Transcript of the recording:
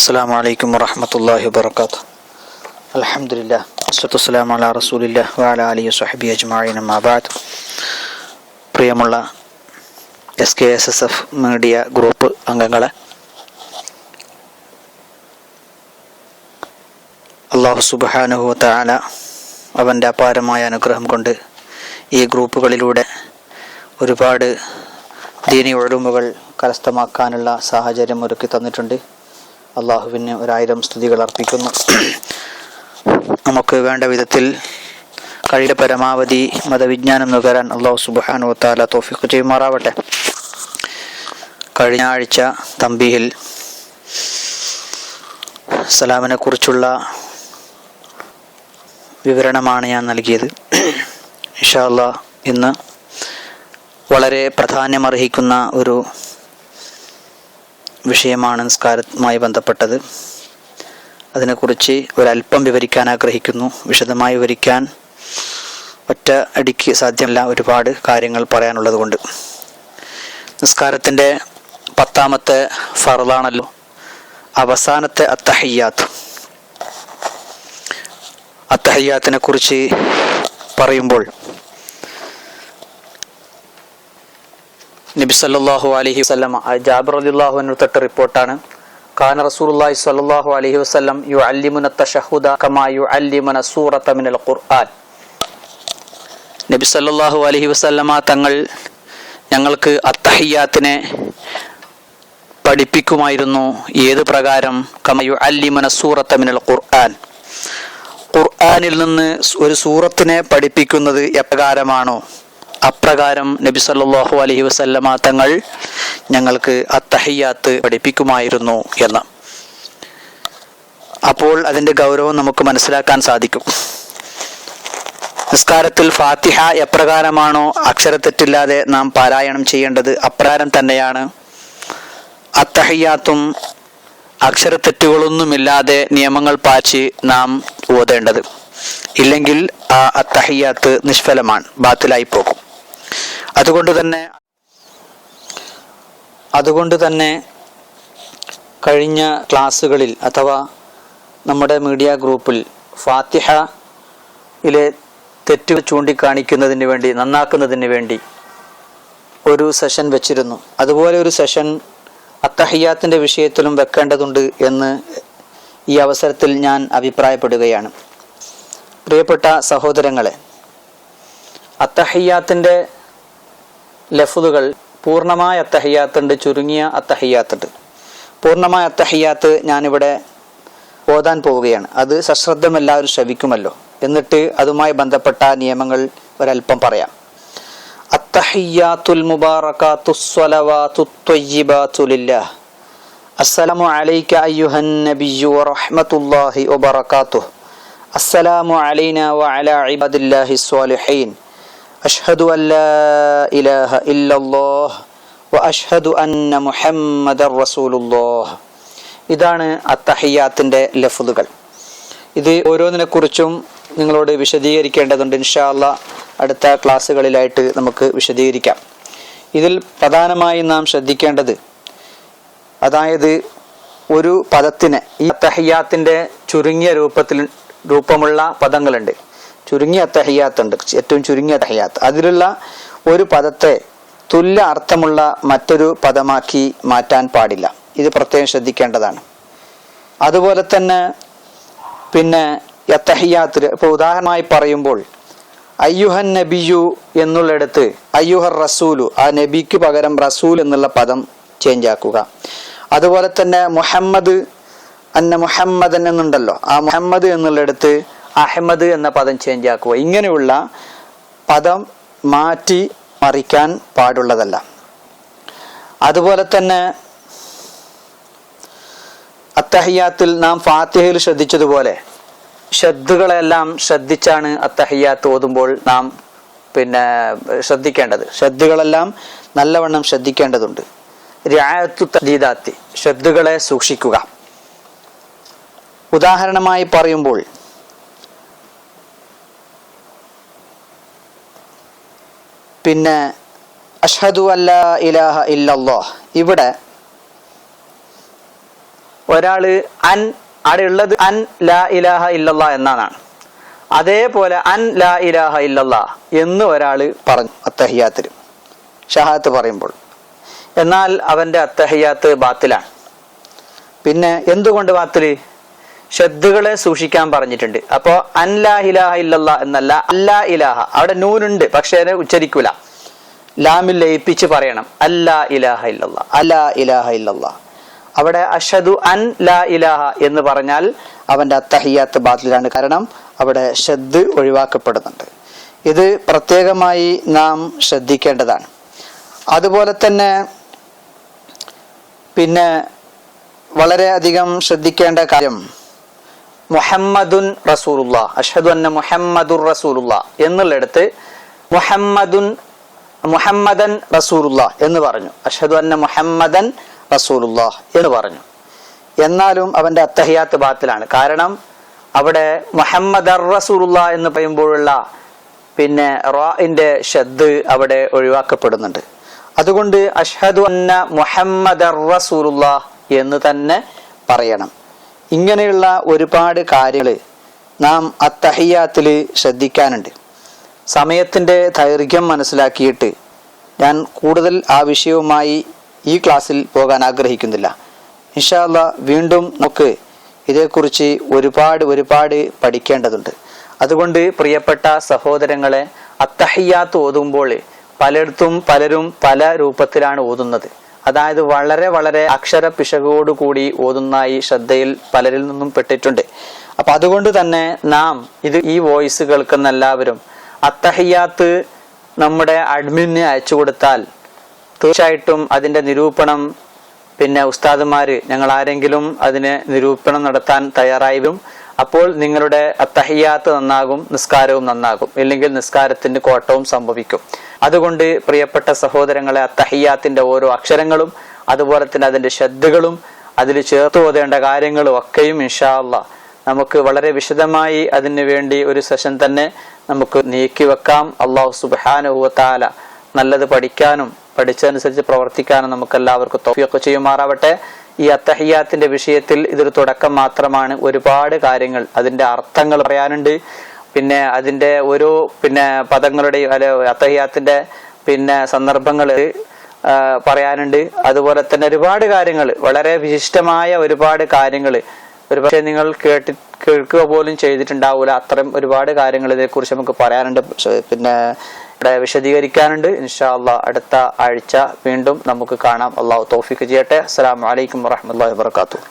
അസ്സലാമു അലൈക്കും വറഹ്മത്തുള്ളാഹി വബറകാതുഹു. അൽഹംദുലില്ലാഹ് വസ്സലാത്തു വസ്സലാമു അലാ റസൂലില്ലാഹി വഅലാ ആലിഹി വസ്വഹ്ബിഹി അജ്മഈൻ. അമ്മാ ബഅദ്. പ്രിയമുള്ള SKSSF മീഡിയ ഗ്രൂപ്പ് അംഗങ്ങളെ, അല്ലാഹു സുബ്ഹാനഹു വ തആല അവൻ്റെ അപാരമായ അനുഗ്രഹം കൊണ്ട് ഈ ഗ്രൂപ്പുകളിലൂടെ ഒരുപാട് ദീനി ഉലൂമുകൾ കരസ്ഥമാക്കാനുള്ള സാഹചര്യം ഒരുക്കി തന്നിട്ടുണ്ട്. അള്ളാഹുവിന് 1000 സ്തുതികൾ അർപ്പിക്കുന്നു. നമുക്ക് വേണ്ട വിധത്തിൽ കഴിയുടെ പരമാവധി മതവിജ്ഞാനം നുകരാൻ അള്ളാഹു സുബ്ഹാനഹു വ തആല തൗഫീഖ് ചെയ്യുമാറാവട്ടെ. കഴിഞ്ഞ ആഴ്ച തംബീഹിൽ സലാമിനെ കുറിച്ചുള്ള വിവരണമാണ് ഞാൻ നൽകിയത്. ഇൻഷാ അല്ലാഹ് ഇന്ന് വളരെ പ്രാധാന്യമർഹിക്കുന്ന ഒരു വിഷയമാണ് നിസ്കാരവുമായി ബന്ധപ്പെട്ടത്. അതിനെക്കുറിച്ച് ഒരല്പം വിവരിക്കാൻ ആഗ്രഹിക്കുന്നു. വിശദമായി വിവരിക്കാൻ ഒറ്റ അടിക്ക് സാധ്യമല്ല, ഒരുപാട് കാര്യങ്ങൾ പറയാനുള്ളത് കൊണ്ട്. നിസ്കാരത്തിൻ്റെ 10ാമത്തെ ഫർളാണല്ലോ അവസാനത്തെ അത്തഹിയ്യാത്ത്. അത്തഹിയ്യാത്തിനെ കുറിച്ച് പറയുമ്പോൾ നബി സല്ലല്ലാഹു അലൈഹി വസല്ലം ജാബിർ റളിയല്ലാഹു അൻഹു തൊട്ട് റിപ്പോർട്ടാണ്, കാന റസൂലുള്ളാഹി സ്വല്ലല്ലാഹു അലൈഹി വസല്ലം യുഅല്ലിമുന തശഹുദ കമാ യുഅല്ലിമുന സൂറത മിനൽ ഖുർആൻ. നബി സല്ലല്ലാഹു അലൈഹി വസല്ലമ തങ്ങൾ ഞങ്ങൾക്ക് അത്തഹിയ്യാത്തിനെ പഠിപ്പിക്കുമായിരുന്നു. ഏത് പ്രകാരം? കമാ യുഅല്ലിമുന സൂറത മിനൽ ഖുർആൻ. ഖുർആനിൽ നിന്ന് ഒരു സൂറത്തിനെ പഠിപ്പിക്കുന്നത് എപ്രകാരമാണോ അപ്രകാരം നബി സല്ലല്ലാഹു അലൈഹി വസല്ലമ തങ്ങൾ ഞങ്ങൾക്ക് അത്തഹിയ്യാത്ത് പഠിപ്പിക്കുമായിരുന്നു എന്ന്. അപ്പോൾ അതിൻ്റെ ഗൗരവം നമുക്ക് മനസ്സിലാക്കാൻ സാധിക്കും. നിസ്കാരത്തിൽ ഫാത്തിഹ എപ്രകാരമാണോ അക്ഷരത്തെറ്റില്ലാതെ നാം പാരായണം ചെയ്യേണ്ടത്, അപ്രകാരം തന്നെയാണ് അത്തഹിയ്യാത്തും അക്ഷരത്തെറ്റുകളൊന്നുമില്ലാതെ നിയമങ്ങൾ പാലിച്ച് നാം ഓതേണ്ടത്. ഇല്ലെങ്കിൽ ആ അത്തഹിയ്യാത്ത് നിഷ്ഫലമാണ്, ബാത്തിലായി പോകും. അതുകൊണ്ട് തന്നെ കഴിഞ്ഞ ക്ലാസ്സുകളിൽ അഥവാ നമ്മുടെ മീഡിയ ഗ്രൂപ്പിൽ ഫാത്തിഹയിലെ തെറ്റുകൾ ചൂണ്ടിക്കാണിക്കുന്നതിന് വേണ്ടി, നന്നാക്കുന്നതിന് വേണ്ടി ഒരു സെഷൻ വെച്ചിരുന്നു. അതുപോലെ ഒരു സെഷൻ അത്തഹിയ്യാത്തിൻ്റെ വിഷയത്തിലും വെക്കേണ്ടതുണ്ട് എന്ന് ഈ അവസരത്തിൽ ഞാൻ അഭിപ്രായപ്പെടുകയാണ്. പ്രിയപ്പെട്ട സഹോദരങ്ങളെ, അത്തഹിയ്യാത്തിൻ്റെ ലഫ്ളുകൾ പൂർണ്ണമായ അത്തഹിയ്യാത്തുണ്ട്, ചുരുങ്ങിയ അത്തഹിയ്യാത്തുണ്ട്. പൂർണ്ണമായ അത്തഹിയ്യാത്ത് ഞാനിവിടെ ഓതാൻ പോവുകയാണ്. അത് സശ്രദ്ധം എല്ലാവരും ശ്രവിക്കുമല്ലോ. എന്നിട്ട് അതുമായി ബന്ധപ്പെട്ട നിയമങ്ങൾ ഒരല്പം പറയാം. അത്തഹിയ്യാത്തുൽ മുബാറകാത്തുസ് സ്വലവാത്തുത് ത്വയ്യിബാതു ലില്ലാഹ്. അസ്സലാമു അലൈക അയ്യുഹൻ നബിയ്യു വറഹ്മത്തുള്ളാഹി വബറകാതുഹു. അസ്സലാമു അലൈനാ വഅലാ ഇബാദില്ലാഹിസ് സ്വാലിഹീൻ. അഷ്ഹദു അൻ ലാ ഇലാഹ ഇല്ലല്ലാഹ് വ അഷ്ഹദു അന്ന മുഹമ്മദർ റസൂലുള്ളാഹ്. ഇതാണ് അത്തഹിയ്യാത്തിൻ്റെ ലഫ്ളുകൾ. ഇത് ഓരോന്നിനെക്കുറിച്ചും നിങ്ങളോട് വിശദീകരിക്കേണ്ടതുണ്ട്. ഇൻഷാ അല്ലാഹ് അടുത്ത ക്ലാസ്സുകളിലായിട്ട് നമുക്ക് വിശദീകരിക്കാം. ഇതിൽ പ്രധാനമായി നാം ശ്രദ്ധിക്കേണ്ടത്, അതായത് ഒരു പദത്തിന്, ഈ അത്തഹിയ്യാത്തിൻ്റെ ചുരുങ്ങിയ രൂപമുള്ള പദങ്ങളുണ്ട്. ചുരുങ്ങിയ അത്തഹിയ്യാത്തുണ്ട്, ഏറ്റവും ചുരുങ്ങിയ അത്തഹിയ്യാത്ത്. അതിലുള്ള ഒരു പദത്തെ തുല്യ അർത്ഥമുള്ള മറ്റൊരു പദമാക്കി മാറ്റാൻ പാടില്ല. ഇത് പ്രത്യേകം ശ്രദ്ധിക്കേണ്ടതാണ്. അതുപോലെ തന്നെ പിന്നെ അത്തഹിയ്യാത്തിൽ ഇപ്പോൾ ഉദാഹരണമായി പറയുമ്പോൾ അയ്യുഹൻ നബിയു എന്നുള്ളിടത്ത് അയ്യുഹർ റസൂലു, ആ നബിക്ക് പകരം റസൂൽ എന്നുള്ള പദം ചേഞ്ച് ആക്കുക. അതുപോലെ തന്നെ മുഹമ്മദ് അന്ന മുഹമ്മദൻ എന്നുണ്ടല്ലോ, ആ മുഹമ്മദ് എന്നുള്ളിടത്ത് അഹമ്മദ് എന്ന പദം ചേഞ്ച് ആക്കുക. ഇങ്ങനെയുള്ള പദം മാറ്റി മറിക്കാൻ പാടുള്ളതല്ല. അതുപോലെ തന്നെ അത്തഹിയ്യാത്തിൽ നാം ഫാത്തിഹയിൽ ശ്രദ്ധിച്ചതുപോലെ ഷദ്ദുകളെല്ലാം ശ്രദ്ധിച്ചാണ് അത്തഹിയ്യാത്ത് ഓതുമ്പോൾ നാം ശ്രദ്ധിക്കേണ്ടത്. ഷദ്ദുകളെല്ലാം നല്ലവണ്ണം ശ്രദ്ധിക്കേണ്ടതുണ്ട്. റിആയത്തു തദ്ദീദാത്തി, ഷദ്ദുകളെ സൂക്ഷിക്കുക. ഉദാഹരണമായി പറയുമ്പോൾ അഷ്ഹദു അല്ലാ ഇലാഹ ഇല്ലല്ലാഹ്, ഇവിടെ ഒരാള് അൻ അവിടെ ഉള്ളത് അൻ ലാ ഇലാഹ ഇല്ലല്ലാ എന്നാണ്. അതേപോലെ അൻ ലാ ഇലാഹ ഇല്ലല്ലാ എന്ന് ഒരാള് പറഞ്ഞു അത്തഹിയാത്തിൽ ഷഹാദത്ത് പറയുമ്പോൾ, എന്നാൽ അവന്റെ അത്തഹിയാത്ത് ബാത്തിലാണ്. പിന്നെ എന്തുകൊണ്ട് ബാത്തില്? ഷദ്ദുകളെ സൂക്ഷിക്കാൻ പറഞ്ഞിട്ടുണ്ട്. അപ്പോ അൻ ലാ ഇലാഹ ഇല്ലല്ലാ എന്നല്ല, അല്ലാ ഇലാഹ. അവിടെ നൂനുണ്ട്, പക്ഷേ അതിനെ ഉച്ചരിക്കൂല, ലാമിൽ ലയിപ്പിച്ച് പറയണം. അല്ലാ ഇലാഹ ഇല്ലല്ലാ, അല്ലാ ഇലാഹ ഇല്ലല്ലാ. അവിടെ അഷ്ഹദു അൻ ലാ ഇലാഹ എന്ന് പറഞ്ഞാൽ അവന്റെ അത്തഹിയാത്ത് ബാത്തിലാണ്. കാരണം അവിടെ ഷദ്ദ് ഒഴിവാക്കപ്പെടുന്നുണ്ട്. ഇത് പ്രത്യേകമായി നാം ശ്രദ്ധിക്കേണ്ടതാണ്. അതുപോലെ തന്നെ പിന്നെ വളരെ അധികം ശ്രദ്ധിക്കേണ്ട കാര്യം മുഹമ്മദുൻ റസൂലുള്ളാഹ്, അഷ്ഹദു അന്ന മുഹമ്മദുർ റസൂലുള്ളാഹ് എന്നുള്ളിടത്ത് മുഹമ്മദൻ റസൂലുള്ളാഹ് എന്ന് പറഞ്ഞു. അഷ്ഹദു അന്ന മുഹമ്മദൻ റസൂലുള്ളാഹ് എന്ന് പറഞ്ഞു. എന്നാലും അവന്റെ അത്തഹിയാത്ത് ബാത്തിലാണ്. കാരണം അവിടെ മുഹമ്മദർ റസൂലുള്ളാഹ് എന്ന് പറയുമ്പോഴുള്ള പിന്നെ റാഇന്റെ ഷദ്ദ് അവിടെ ഒഴിവാക്കപ്പെടുന്നുണ്ട്. അതുകൊണ്ട് അഷ്ഹദു അന്ന മുഹമ്മദർ റസൂലുള്ളാഹ് എന്ന് തന്നെ പറയണം. ഇങ്ങനെയുള്ള ഒരുപാട് കാര്യങ്ങൾ നാം അത്തഹിയാത്തിൽ ശ്രദ്ധിക്കാനുണ്ട്. സമയത്തിന്റെ ദൈർഘ്യം മനസ്സിലാക്കിയിട്ട് ഞാൻ കൂടുതൽ ആ വിഷയവുമായി ഈ ക്ലാസ്സിൽ പോകാൻ ആഗ്രഹിക്കുന്നില്ല. ഇൻഷാ അല്ലാഹ് വീണ്ടും നമുക്ക് ഇതേക്കുറിച്ച് ഒരുപാട് പഠിക്കേണ്ടതുണ്ട്. അതുകൊണ്ട് പ്രിയപ്പെട്ട സഹോദരങ്ങളെ, അത്തഹിയാത്ത് ഓതുമ്പോൾ പലരും പല രൂപത്തിലാണ് ഓതുന്നത്. അതായത് വളരെ അക്ഷര പിശകോടുകൂടി ഓതുന്നതായി ശ്രദ്ധയിൽ പലരിൽ നിന്നും പെട്ടിട്ടുണ്ട്. അപ്പൊ അതുകൊണ്ട് തന്നെ നാം ഈ വോയിസ് കേൾക്കുന്ന എല്ലാവരും അത്തഹിയാത്ത് നമ്മുടെ അഡ്മിന് അയച്ചു കൊടുത്താൽ തീർച്ചയായിട്ടും അതിന്റെ നിരൂപണം പിന്നെ ഉസ്താദുമാര് ഞങ്ങൾ ആരെങ്കിലും അതിന് നിരൂപണം നടത്താൻ തയ്യാറായി വരും. അപ്പോൾ നിങ്ങളുടെ അത്തഹിയാത്ത് നന്നാകും, നിസ്കാരവും നന്നാകും, ഇല്ലെങ്കിൽ നിസ്കാരത്തിന്റെ കോട്ടവും സംഭവിക്കും. അതുകൊണ്ട് പ്രിയപ്പെട്ട സഹോദരങ്ങളെ, അത്തഹിയാത്തിന്റെ ഓരോ അക്ഷരങ്ങളും അതുപോലെ തന്നെ അതിന്റെ ശബ്ദങ്ങളും അതിൽ ചേർത്ത് ഓതേണ്ട കാര്യങ്ങളും ഒക്കെയും ഇൻഷാ അല്ലാഹ് നമുക്ക് വളരെ വിശദമായി അതിനു വേണ്ടി ഒരു സെഷൻ തന്നെ നമുക്ക് നീക്കി വെക്കാം. അല്ലാഹു സുബ്ഹാനഹു വ തആല നല്ലത് പഠിക്കാനും പഠിച്ചതനുസരിച്ച് പ്രവർത്തിക്കാനും നമുക്ക് എല്ലാവർക്കും തൗഫീഖ് ചെയ്യുമാറാവട്ടെ. ഈ അത്തഹിയാത്തിന്റെ വിഷയത്തിൽ ഇതൊരു തുടക്കം മാത്രമാണ്. ഒരുപാട് കാര്യങ്ങൾ അതിന്റെ അർത്ഥങ്ങൾ പറയാനുണ്ട്. പിന്നെ അതിന്റെ ഓരോ പദങ്ങളുടെയും അത്തഹിയാത്തിന്റെ സന്ദർഭങ്ങൾ പറയാനുണ്ട്. അതുപോലെ തന്നെ ഒരുപാട് കാര്യങ്ങൾ, വളരെ വിശിഷ്ടമായ ഒരുപാട് കാര്യങ്ങൾ ഒരുപക്ഷെ നിങ്ങൾ കേൾക്കുക പോലും ചെയ്തിട്ടുണ്ടാവൂല. അത്തരം ഒരുപാട് കാര്യങ്ങൾ ഇതേക്കുറിച്ച് നമുക്ക് പറയാനുണ്ട്, ഇവിടെ വിശദീകരിക്കാനുണ്ട്. ഇൻഷാ അല്ലാഹ് അടുത്ത ആഴ്ച വീണ്ടും നമുക്ക് കാണാം. അല്ലാഹു തൗഫീഖ് ചെയ്യട്ടെ. അസ്സലാമു അലൈക്കും വറഹ്മത്തുള്ളാഹി വബറകാതുഹു.